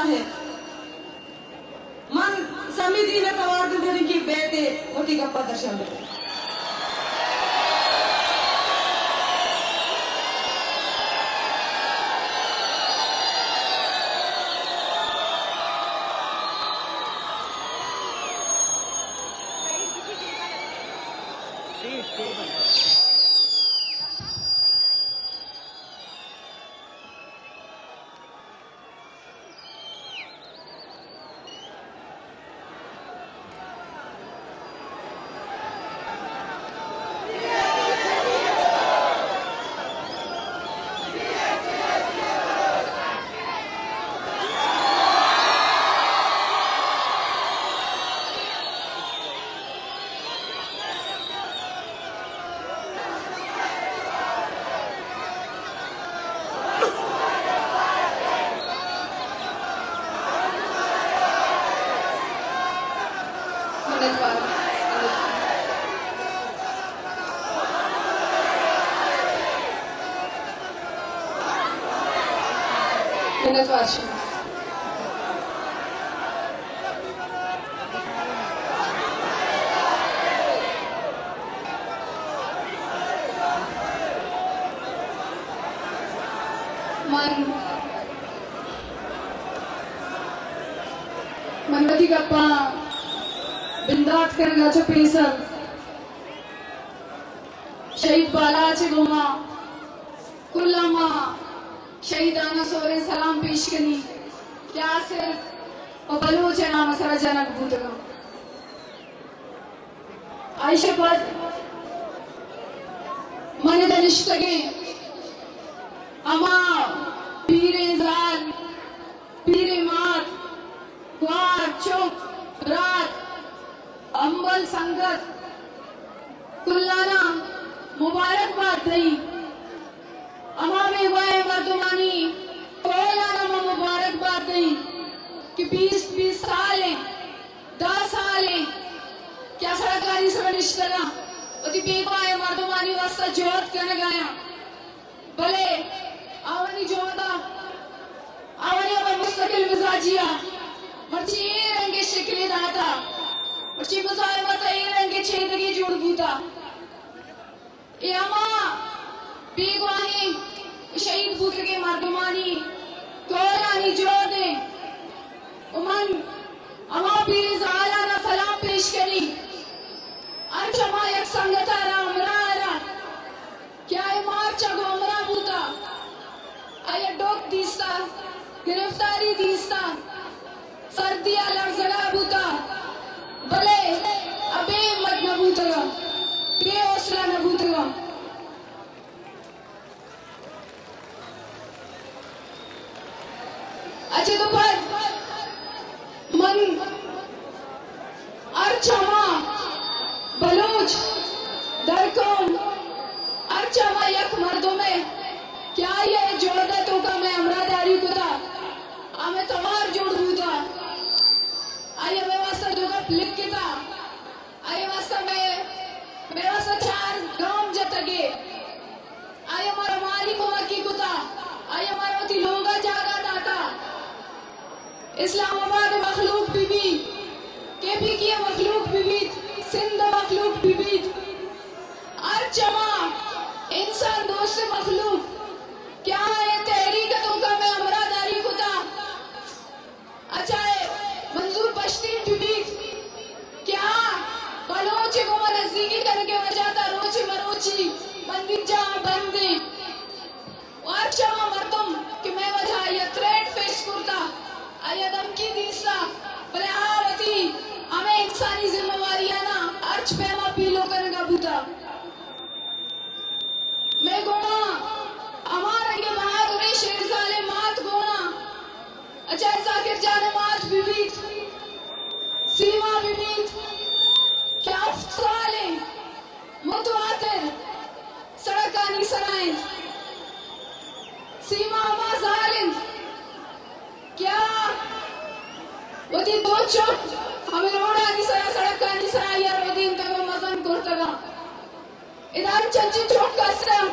है मन समिति ने कवार की बेटे मोटी गप्पा दर्शन मनवती गप्पा बिंदात करण्याचं पेसर शहीद बालाचे गोमा कुल्लामा शहीदाना सोरे सलाम पेश करी क्या सिर्फ बलोच नाम सरा जनक भूतगा आयशपद मन दनिष्ठगे अमा पीरे जान पीरे मात वार चौक रात अंबल संगत कुल्लाना मुबारकबाद दई अमा में वाय मर्दमानी कोलाना में मुबारकबाद दई कि 20 साल है 10 साल है क्या सरकारी सवनिष्ठना अति बेवाय मर्दमानी वास्ता जोत करने गया भले आवनी जोता आवनी अब मुस्तकिल मिजाजिया मर्ची रंगे शिकले दाता मर्ची मजाय मत रंगे छेदगी जुड़ बूता ये अमा बेगवानी शहीद पुत्र के मर्दमानी कोलानी जोर दे उमन अमा पीर जालाना सलाम पेश करी अर्चमा एक संगता रामरारा क्या ये मार्च गोमरा बूता आया डोक दीस्ता गिरफ्तारी दीस्ता सर्दिया लड़जड़ा बूता भले अबे मत न बूतगा बेहौसला न बूतगा अच्छे तो पर मन अर्चमा बलूच दरकोन अर्चमा यक मर्दों में क्या ये जोड़ता तो का मैं अमरादारी को था आमे तमार जोड़ दूता आये मैं वास्ता दोगा लिख के था आये वास्ता मैं वास्ता 4 गांव जतगे आये हमारा मालिक हुआ की को था आये हमारा होती लोगा जागा दाता इस्लामाबाद मखलूक बीबी केपी की मखलूक बीबी सिंध मखलूक बीबी अर्चमा इंसान दोस्त मखलूक क्या है तहरीक तुमका मैं अमरादारी को था अच्छा है मंजूर पश्तीन बीबी क्या बलोच को नजदीकी करके वजाता रोची मरोची मंदिर जा बंदे अर्चमा मर्दम कि मैं वजह ये थ्रेट फेस करता आया धमकी दीसा भले आवती हमें इंसानी जिम्मेवारी है ना अर्च पे हम पीलो करेगा बूता मैं गोना हमारा ये बहादुरी शेरजाले मात गोना अच्छा जाकिर जाने मात विविध सीमा विविध क्या साले मुतवातिर सड़कानी सराय सीमा अमा जालिम क्या वो दी दो चौक हमें रोड़ा निसरा सड़क का निसरा यार वो दिन तक मजन करता इधर चंची चौक का सर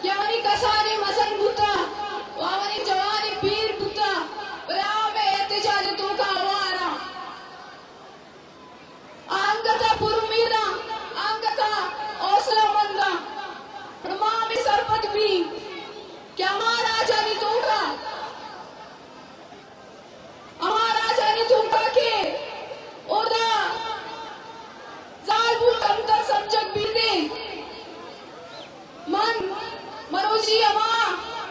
यानी कसानी मजन बुता वावनी जवानी पीर बुता बराबर मनोजी अमा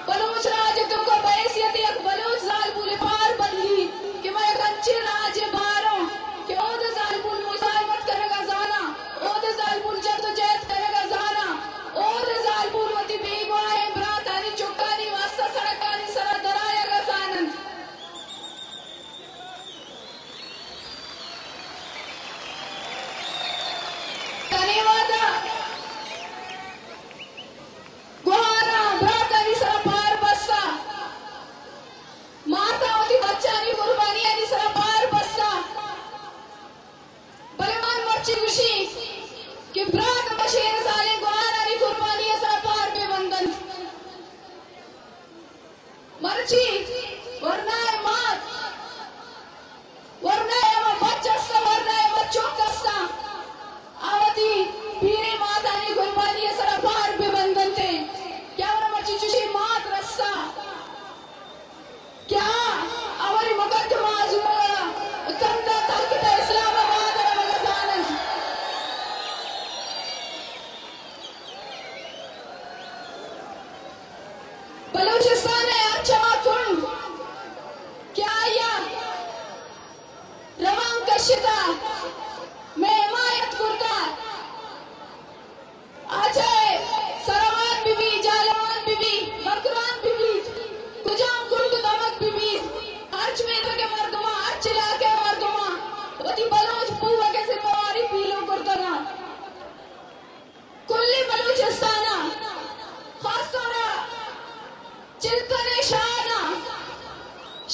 बलूच राज तुमको बैसियत एक बलूच जाल पूरे पार बंदी कि मैं कंचे राज बारों कि ओद जाल पुल मुसालमत करेगा जाना ओद जाल पुल जद्दोजहद करेगा जाना ओद जाल पुल वती बेगवाए ब्रातानी चुक्कानी वास्ता सड़कानी सरा दराया जानन धन्यवाद गुहारा ब्रातानी सरा पार बस्ता माता होती बच्चानी कुर्बानी आणि सरा पार बस्ता बलवान मर्ची खुशी कि ब्रात बशेर साले गुहारा आणि कुर्बानी सरा पार बेबंधन मर्ची वरनाय मात वरनाय बच्चा वरनाय बच्चों कस्ता आवती पीरे माता आणि कुर्बानी सरा पार बेबंधन थे क्या मर्ची खुशी मात रस्ता क्या हमारी मुकदमा जुमला कंदा ताकत इस्लामाबाद रमजान बलूचिस्तान है अच्छा कुंड क्या या रवांग कशिता मैं हिमायत कुर्ता अजय सरवान बीबी जालवान बीबी बकरान बीबी कुजाम कुंड दमक बीबी अर्च में तो के मर्दमा अर्च इलाके मर्दमा वती बलूच पूवा के सिपारी पीलो कुर्तना कुल्ली बलूचिस्ताना खासतौर चिल्तने शाना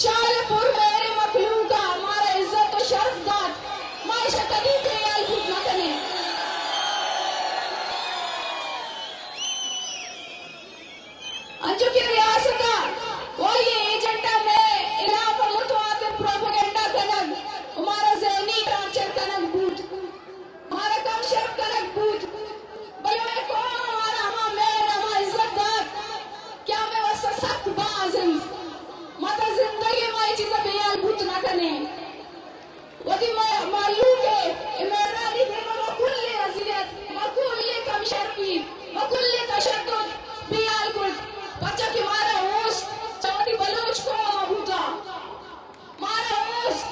शालपुर मेरे मखलूक का हमारा इज्जत और शर्फ दाद मायशा कभी प्रियाल भूत न कने अंजू की रियासत वो ये एजेंडा में इलाका मुतवातिर प्रोपेगेंडा कनक हमारा ज़हनी ट्रांचर कनक बूथ हमारा कम शर्फ कनक बूथ बल्कि मैं कौन हमारा हमारा इज्जतदार क्या मैं वो सख्त बाज़न माता जिंदगी में ये चीज़ें बेयाल बूथ ना करने वो दी मालूम है इमरानी भी मकुल्ले अज़ियत मकुल्ले कम शर्फी मकुल्ले तशद्दुद बेयाल बूथ बच्चा की मारा उस चौथी बलूच को मबूता मारा उस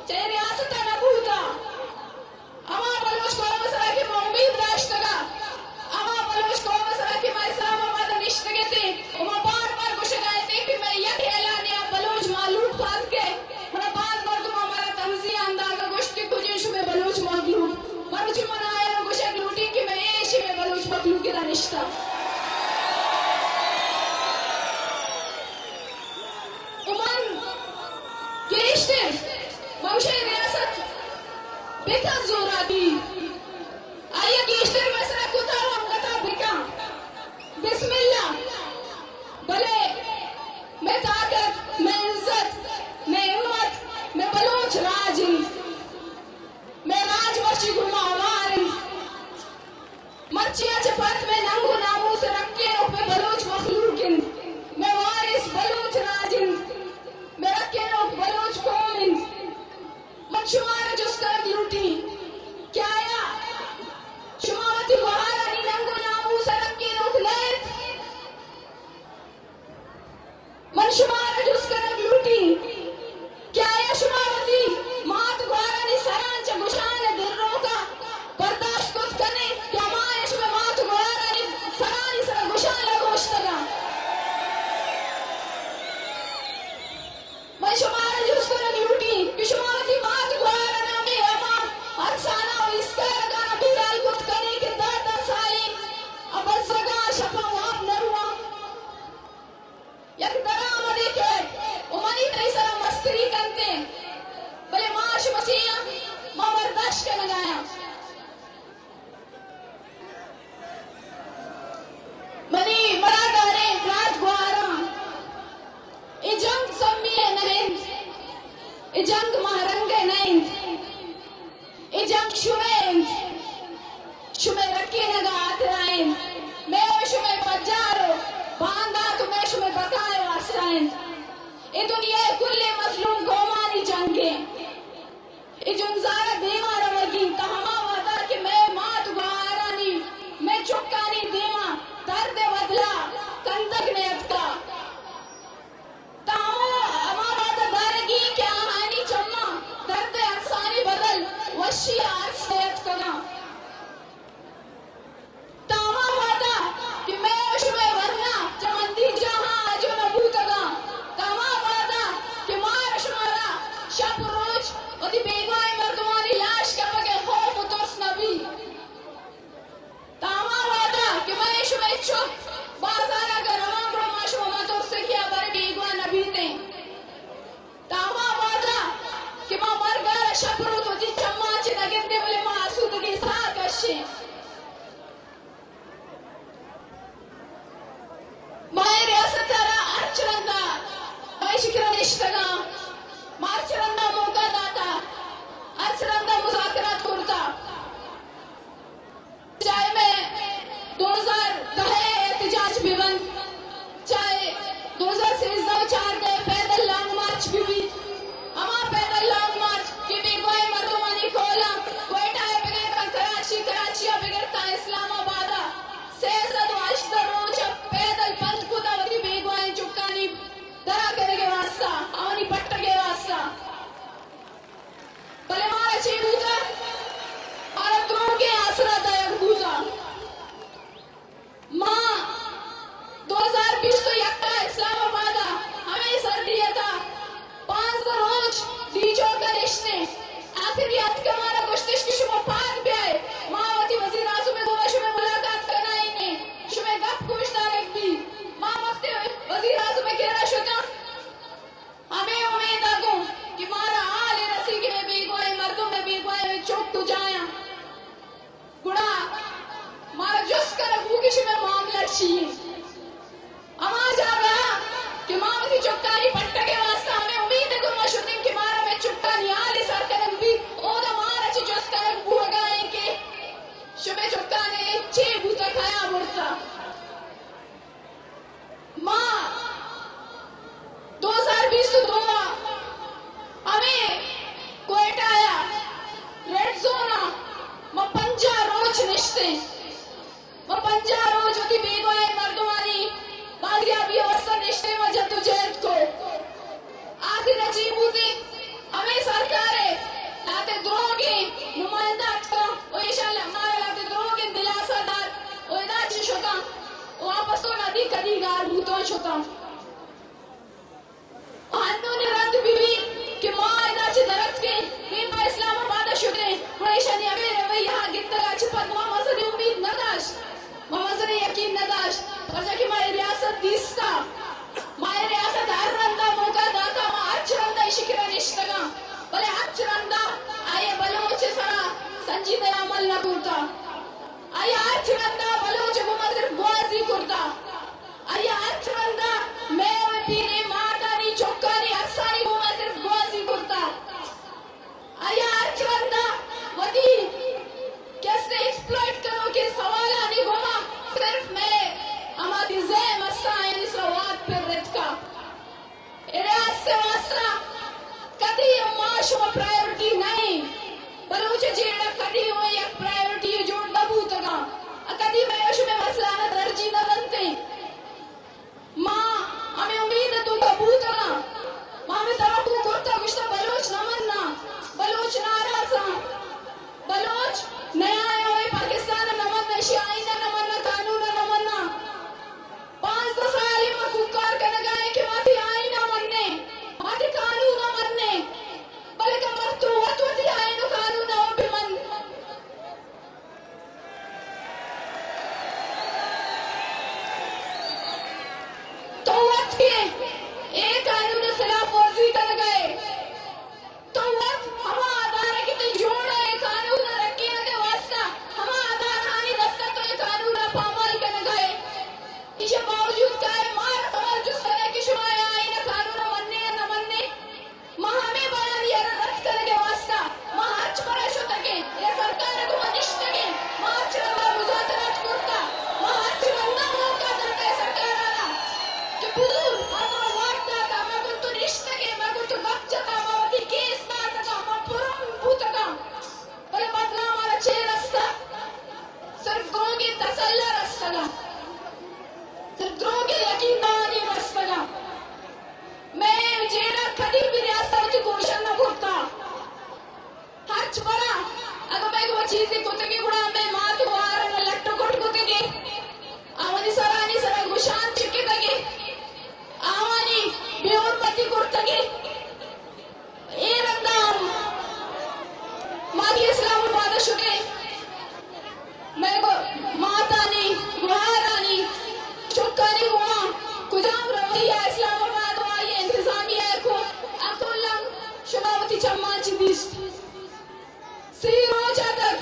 चाहे रियासत न बूता अमा बलूच को मसला की उम्मीद राष्ट्रगा अमा बलूच को मसला की मैं इस्लामाबाद निश्चित थे उमा बार कुछ गए थे कि मैं यह ऐलान या बलूच मालूम खान के मना बार तुम हमारा तमज़ी अंदाज़ गोश्त की कुछ में बलूच मौजूद बलूच मनाया कुछ लूटी कि मैं ऐश में बलूच पकलू के रिश्ता उमन केशते मौशे रियासत बेका जोराती आया केशते मसरा कुता वंगता बेका बिस्मिल्लाह भले मैं ताकत मैं इज्जत मैं हिम्मत मैं बलूच राजिंद मैं राज मर्ची घुमा वारिंद मर्चिया चपत में नंगू नामू से रखे पे बलूच मखलूकिंद मैं वारिस बलूच राजिंद मेरा के लोग बलूच कौमिंद मच्छुमार जुस्कर लूटी क्या आया शुमावती बहारा नी नंगू नामू से रखे लोग लेत मच्छुमार जुस्कर लूटी क्या आया शुमावती मात बहारा नी सरांच गुशान दिर्रों का बर्दाश्त कुछ करने क्या मायश में मात बहारा नी सरानी सरा गुशान लगोश्तगा मैं शुमार जुस्को ने लूटी कि शुमावती मात गुहारा नामे अमा हर साना और इसका गाना बिलाल कुछ करने के दादा साली अब सगा शपा वाप नरुआ यक दरा मदे के उमनी तरी सरा मस्करी करते भले माश मचिया मां बर्दाश्त के लगाया मनी बड़ा दारे रात गुहारा ये जंग सम्मी है नहीं ये जंग महारंगे नहीं ये जंग शुमे रखे नगा आतराइन मैं शुमे पजारो बांधा तो मैं शुमे बताए वासराइन ये दुनिया कुल्ले मसलूम गोमानी जंगे ये जुनजारा देवा रवगी तहमा वादा कि मैं मात गुहारा नी मैं चुक्का नी देवा दर्द बदला निष्ठगा मार्चरंदा मौका दाता अर्चरंदा मुजाकरात करता चाहे मैं 2010 एहतजाज भी बंद चाहे 2013 के पैदल लॉन्ग मार्च भी हमा पैदल लॉन्ग मार्च की भी कोई मर्दमानी खोला कोयटा बगैर कराची कराची बगैर इस्लामाबाद सेसद अशद रोज पैदल पंथ खुदा वती बेगवाई चुक्कानी दरा करेगे वास्ता हमारी पट्ट के वास्ता भले मारा ची बूता और द्रोह के आसरा दायक बूता माँ 2020 तो यक्का इस्लामाबाद हमें सर दिया था 5 रोज लीचो का रिश्ते आखिर याद का हमारा गुश्तिश की शुमा पाक भी आए मावती वजीर आज़म में गोवा शुमे मुलाकात करना ही ने शुमे गप कुश्ता रख दी माँ वक्ते वजीर आज़म में कहना शुता हमें उम्मीद आगो कि मारा आले रसी के में बेगवाए मर्दों में बेगवाए चौक तो जाया गुड़ा मारा जुस कर भूकिश में मामला चाहिए आवाज आ गया कि मावती चुक्कारी पट्टा के वास्ता हमें उम्मीद है गुरमा शुद्धिंग कि मारा में चुक्का नियाली सर करम भी ओदा मारा ची जुस कर भूगाए के शुमे चुक्का ने चे भूता खाया मुर्ता माँ 2020 तो दोना हमें कोयटा आया रेड जोना म 5 रोज निश्ते म 5 रोज होती बेगवाए मर्दवानी बालियाबी अवस्था निश्ते में जद्दोजहद को आखिर अजीब होती हमें सरकार है लाते द्रोगी नुमाइंदा का वो इंशाल्लाह हमारे लाते द्रोगी दिलासादार वो इदाची शोता वापस तो नदी कदी गार भूतों शोता अन्नों ने रद्द बीवी कि माँ इदाची दरख्त के नीमा इस्लामाबाद शुदे परेशानी हमें रवे यहाँ गिद्दगा छिपत माँ मज़री उम्मीद नदाश माँ मज़री यकीन नदाश और जाके माँ रियासत दिस्ता माँ रियासत हर रंदा मौका दाता माँ अच्छ रंदा इशिकरा निश्तगा भले अच्छ रंदा आये बलोच सरा संजीदा अमल न करता आये अच्छ रंदा बलोच मुमज़र गुआज़ी करता आये अच्छ रंदा मैं और पीने मातानी चौकानी अक्सानी मुमज़र गुआज़ी करता आये अच्छ रंदा वती कैसे एक्सप्लॉइट करो के सवाल आने घुमा सिर्फ मैं हमारी ज़े मस्ता है इस वाद पर रच का इराद से वास्ता कदी माश में प्रायोरिटी नहीं बलूच जेड़ा कदी हो एक प्रायोरिटी जोड़ दबू तका कदी मैं उसमें मसला न दर्जी न बनते माँ हमें उम्मीद है तू दबू तका माँ में तरह तू करता कुछ तो बलूच न मरना बलूच नाराज़ा बलूच नया आया हुए पाकिस्तान न मरना शियाईना न मरना कानून न मरना 5 साल में कुकार कर गए कि माती आई न मरने माती कानून न मरने बल्कि मरतू वतवती आई न कानून न भी मन तो वत के एक कानून खिलाफ वर्जी कर गए तो वत हमा आधार की तो जोड़ा है कानून रखी है वास्ता हमा आधार हानि रास्ता तो ये कानून पामाल कर गए इसे बावजूद का है मार सवाल जो सने की शुमाया आई न कानून न मनने हमें बना दिया रद्द करके वास्ता हज पर शो तके ये सरकार को अनिष्ट के मार्च रंगा मुजाकरात करता हज रंगा मौका देता है सरकार वाला कि बुजुर्ग हमारा वाट दाता मैं को तो निष्ठ के मैं को तो वक्त जाता मावती केस दाता का मैं पुरम भूतका भले बदला हमारा 6 रास्ता सिर्फ द्रोगी तसल्ला रास्ता का सिर्फ द्रोगी यकीन दानी रास्ता का मैं जेड़ा कदी भी रियासत होती घोषणा न करता हज बड़ा अगर मैं वो चीज़ें कुत्ते की गुड़ा में माँ तो बाहर न लट्टो कोट कुत्ते के आवानी सरा गुशान चिक्के तके आवानी बेहोर पति कुर्ता के ये रंदाम माँ की इस्लामाबाद शुके मैं को माता नी गुहारानी चुक्कानी गुआ कुजाम रवैया इस्लामाबाद वाये इंतजामिया को अकुलम शुभावती चम्मा चिदिस सी रोजा तक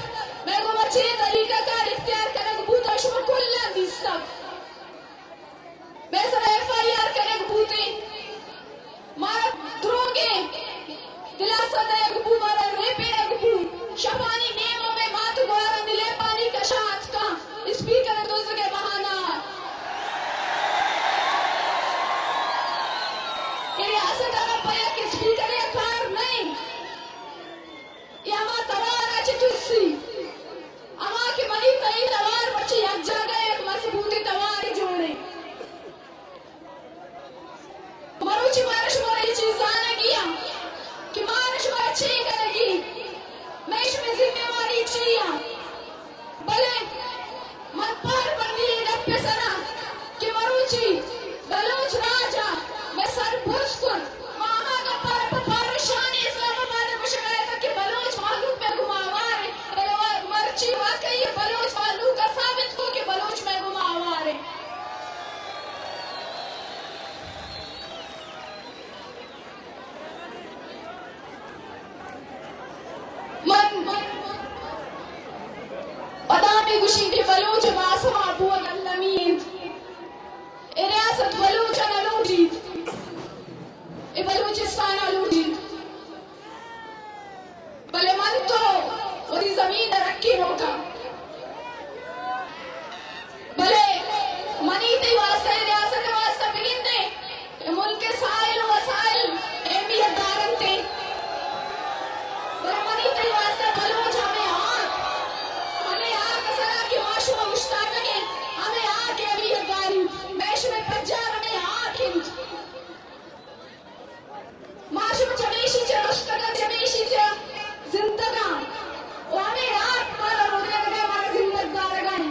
मैं को बच्चे paya ke speaker ya kar nahi yama tawara chitusi ama ke mani tai tawar bache yak jaga ek mazbuti tawar jode maruchi marish mari cheez anegiya कि मारिश में अच्छी करेगी मैं इसमें जिम्मेवारी चाहिए भले मन पर बंदी रब्बे सना कि मरुची बलूच राजा मैं सर भुस्कुर मामा का परेशानी इस्लामाबाद में शिकायत कि बलूच मालूम में घुमावारे मर्ची वाकई ये बलूच मालूम का साबित हो कि बलूच में घुमावारे Adami Gushiki Baluch Masama Buad Al-Lamid Iriasat Baluch Al-Aludid Baluchistan Aludid Balemanto और इस जमीन रखी रोका भले मनी ते वास्ते रियासत वास्ते बिगिंदे मुल्क के साइल वसाइल एहमियत दारंते भले मनी ते वास्ते बलूच हमें माशूमा मुश्ताक के हमें आके अभी ये गारी मैश में पंजार हमें आके माशूम जमीशी चे रुस्तगा जमीशी चे जिंदगा वो हमें आक मारा रोने लगे हमारा जिंदगदार गए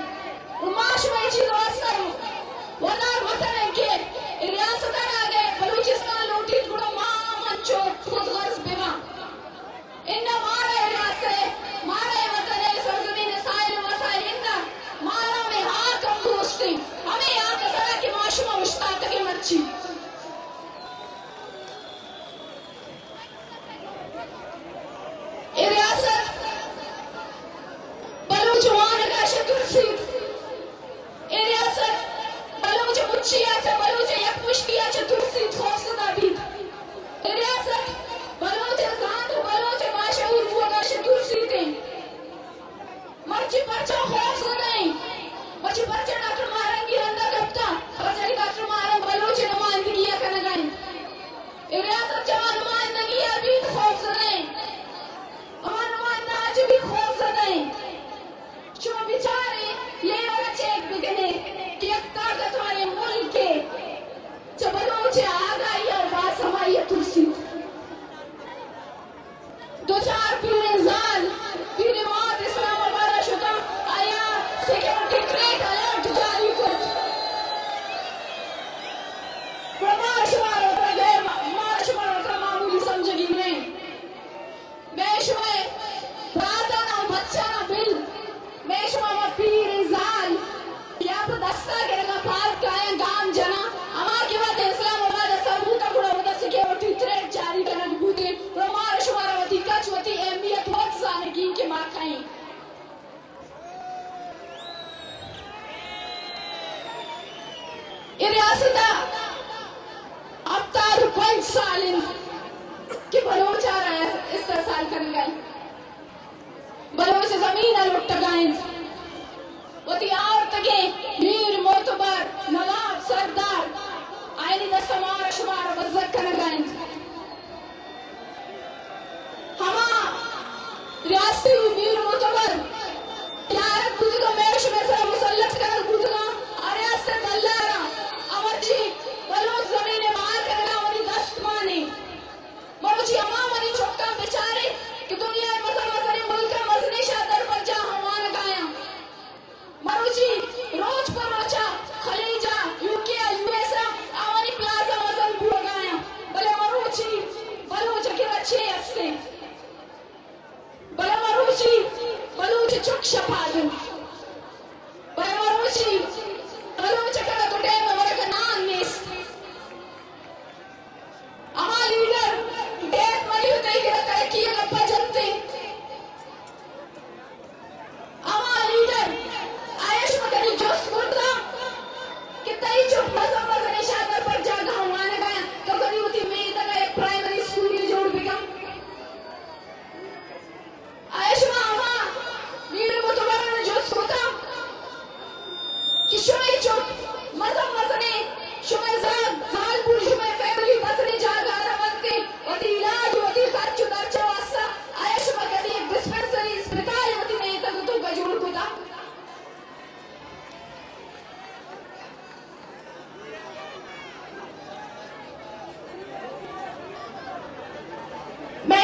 वो माशूम ये चीज़ वास्ता हो वो नार वतन है के रियासत आ गए बलूचिस्तान लूटी थोड़ा मामन चोट खुद गर्ज बिमा इन्ना मारा रियासत मारा वतन है सरजमीन साइल वसाइल इन्ना मारा में हाँ कम दोस्ती हमें यहाँ का सरा की माशूमा मुश्ताक की मर्ची ये रियासत बलूच वान का शक्ति ये रियासत बलूच मुच्छिया से बलूच एक मुश्किया चतुर्सी थोसना भी ये रियासत बलूच जान बलूच माशूर हुआ का शक्ति थे मर्ची पर्चा खौफ नहीं मर्ची पर्चा डॉक्टर मारेंगी अंदर गप्ता पर्चा की डॉक्टर मारें बलूच नुमाइंदगी या करने गए रियासत जवान नुमाइंदगी अभी खौफ नहीं हमारा नुमाइंदा आज भी खौफ नहीं शुभ बिचारे ये वाला चेक बिकने कि एक ताकत वाले मुल्क के जब बलूच आ गई और बात हमारी तुलसी दो चार पीने जाल पीने मौत इस्लामाबाद शुदा आया सिक्योरिटी ग्रेट अलर्ट जारी कर प्रमाशवार होता गए माशवार होता मामूली समझेगी नहीं मेशवाए प्रार्थना बच्चा ना बिल मेशवा पीर जाल या तो दस्ता करेगा पार काया गाम जना हमारे के बाद इस्लामाबाद सबूत गुड़ा होता सिक्योरिटी ग्रेट जारी करना बूते प्रमाशवार होती कचवती एमबीए बहुत जाने की के मार खाई ये रियासत अब तक 5 साल की बलूच आ रहा है इस तरह साल कर गए बलूच जमीन लुट गए वो तियार तके मीर मोतबर नवाब सरदार आईनी दस्तमार शुमार बज़्ज़त कर गए हमा रियासती मीर मोतबर यारत बुद्ध को मेश में से मुसल्लत कर बुद्धना रियासत अल्लाह अमरजी बलूच जमीन मार करना वाली दस्त माने मरुची अमा वाली छोटा बेचारे कि दुनिया में मसले मुल्क का मसले शादर पर जा हवान गाया मरुची रोज पर रोचा खलीजा यूके यूएसए आवानी प्लाजा मसल बुआ गाया भले मरुची बलूच के अच्छे हस्ते भले मरुची बलूच चुक शपादन भले मरुची बलूच का तो टेम वाले का नाम मिस अमा लीडर डेट वाली होते ही रहता है कि ये गप्पा चलते अमा लीडर आयश मकनी जोश करता कि तई चुप मज़ा नहीं शादर पर जागा हमारे गया तो कभी होती मैं इधर एक प्राइमरी स्कूल में जोड़ बिका आयश मामा मीर मुतबर ने जोश करता कि शुमे चुप मज़ा नहीं शुमे जालपुर शुमे फैमिली बस नहीं जागा रवंती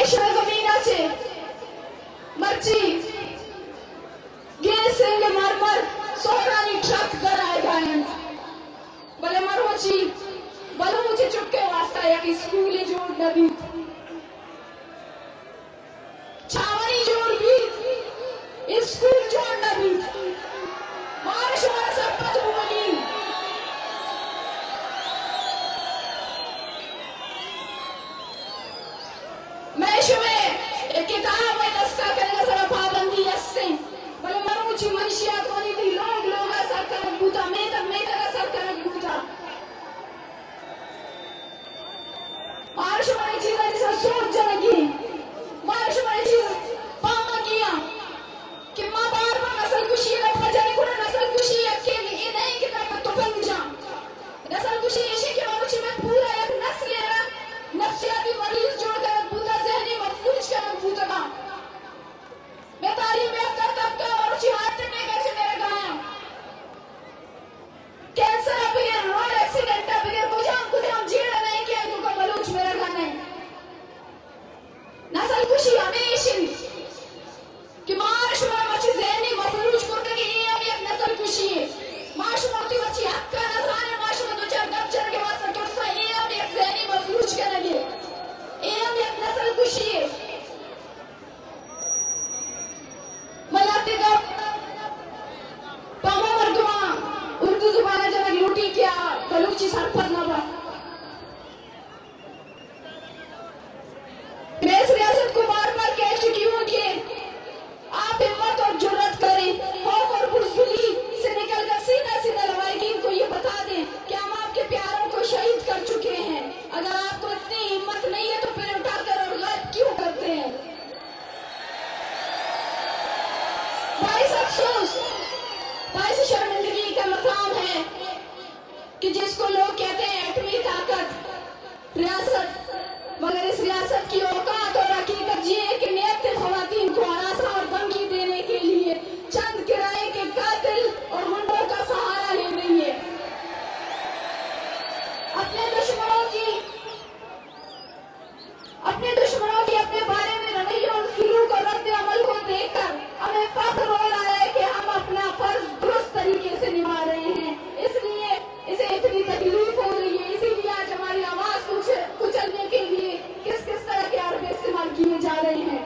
महेश्वर जमीनाचे मर्ची गे सिंग मरमर सोहरानी ट्रक दर आए गायन बले मरोची बलो मुझे चुपके वास्ता या कि स्कूली जोड़ नबी छावनी जोड़ भी स्कूल जोड़ नबी मार्श वाला सब बोली महेश्वर एक किताब है दस्ता करने सरा पाबंदी ऐसे बले मरोची मनुष्य कोनी भी लोग ऐसा कर बूता मैं तक ऐसा कर बूता मार्श वाली चीज़ ऐसा सोच जाएगी मार्श वाली चीज़ पामा किया कि माँ बार नस्ल कुशी है अपना जाने को नस्ल कुशी है अकेले ये नहीं कि मैं तो बन जा नस्ल कुशी इसी के मनुष्य में पूरा एक नस्ल है नफ्सियाती मरीज जोड़कर बूता ज़हनी मफलूज का बूता मैं तारीफ में तब का और चिहाते में कैसे मेरे गाया कैंसर अभी रोड एक्सीडेंट अभी कुछ हम जीड़ नहीं किया तो बलूच मेरा गाना है नस्ल कुशी हमेशा कि मार्श में मची ज़हनी मफलूज करके ये अभी एक नस्ल कुशी है मार्श मोती मची हक्का नसाने मार्श में दो चार गप चढ़ के वास्ते टुरसा ये अभी एक ज़हनी मफलूज करेंगे ये अभी एक नस्ल कुशी है मलाते का पामा मर्दुआ उर्दू जुबान जनक लूटी क्या बलूची सर पर ना बा मैं इस रियासत को बार-बार कह चुकी हूँ कि आप हिम्मत और जुर्रत करें खौफ और बुज़दिली से निकलकर सीना लगाएगी इनको ये बता दें कि हम आपके प्यारों को शहीद कर चुके हैं अगर आपको इतनी हिम्मत नहीं है तो फिर उठाकर और गायब क्यों करते हैं बाईस अफसोस बाईस शर्मिंदगी का मकाम है कि जिसको लोग कहते हैं एटमी ताकत रियासत मगर इस रियासत की औकात और हकीकत ये है कि नियत ख़वातीन को हरासा और धमकी देने के लिए चंद किराए के कातिल और गुंडों का सहारा ले रही है अपने दुश्मनों की अपने बारे में रवैये और सुलूक और रद्द अमल को देखकर हमें फख्र हो रहा है कि हम अपना फर्ज दुरुस्त तरीके से निभा रहे हैं इसलिए इसे इतनी तकलीफ हो रही है इसीलिए आज हमारी आवाज कुचलने के लिए किस तरह के हरबे इस्तेमाल किए जा रहे हैं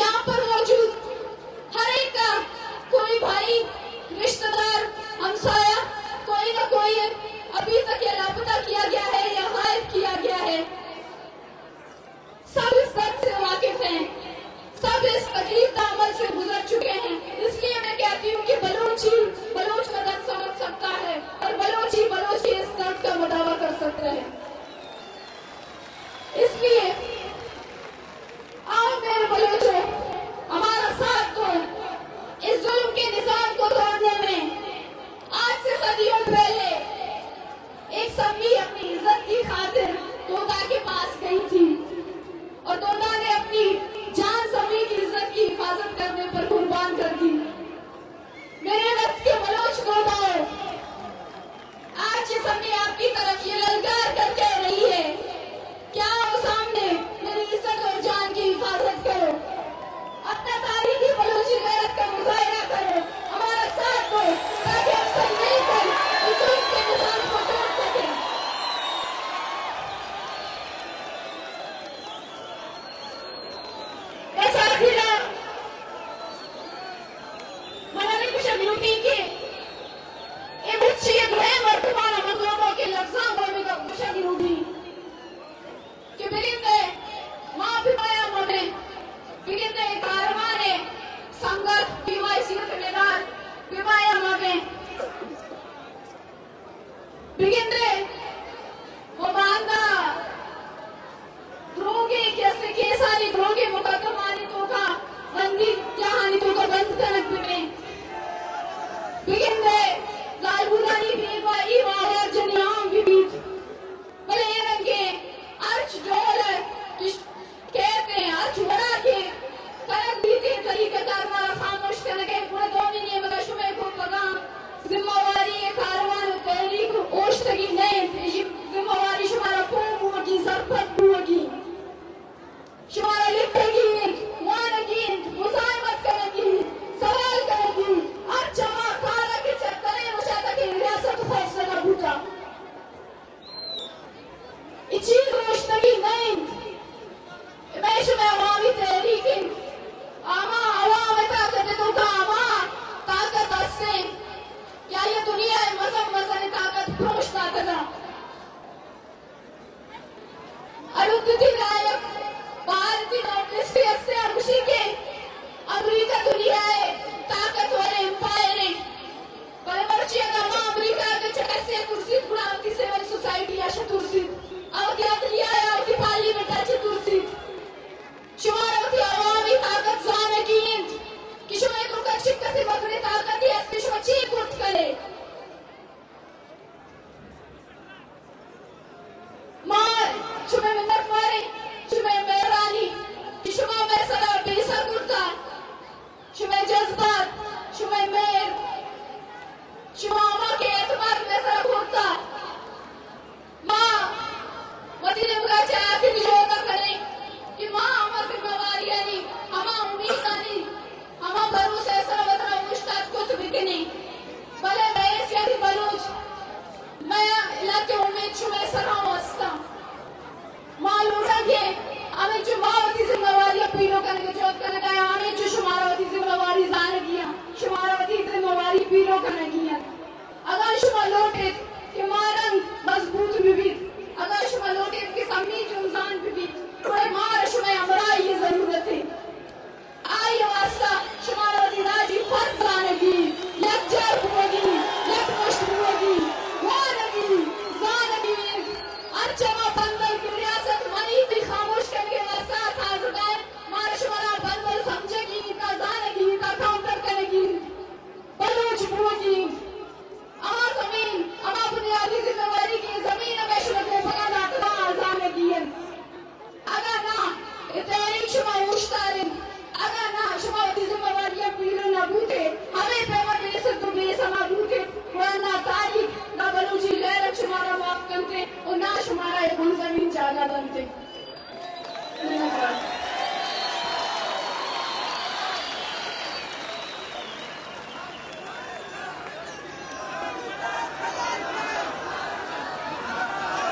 यहाँ पर मौजूद हर एक का कोई भाई, रिश्तेदार, हमसाया, कोई ना कोई अभी तक ये लापता किया गया है या गायब किया गया है। सब इस दर्द से वाकिफ हैं, सब इस तकलीफ का अमल से गुजर चुके हैं। इसलिए मैं कहती हूँ कि बलोच का दर्द समझ सकता है और बलोच ही इस दर्द का मुदावा कर सकते हैं। इसलिए आओ मेरे बलोचों, हमारा साथ दो इस जुल्म के निजाम को तोड़ने में। आज से सदियों पहले एक सभी अपनी इज्जत की खातिर तोता के पास गई थी और तोता ने अपनी जान सभी की इज्जत की हिफाजत करने पर कुर्बान कर दी। मेरे रक्त के बलोच तोताओं, आज ये सभी आपकी तरफ ये ललकार कर कह रही है, क्या आओ सामने मेरी इज्जत और जान की हिफाजत करो, अपना तारीखी बलोची गैरत का मुजाहिरा करो, हमारा साथ दो ताकि हम सब मिलकर इस जुल्म के निजाम को तोड़ सकें। Shema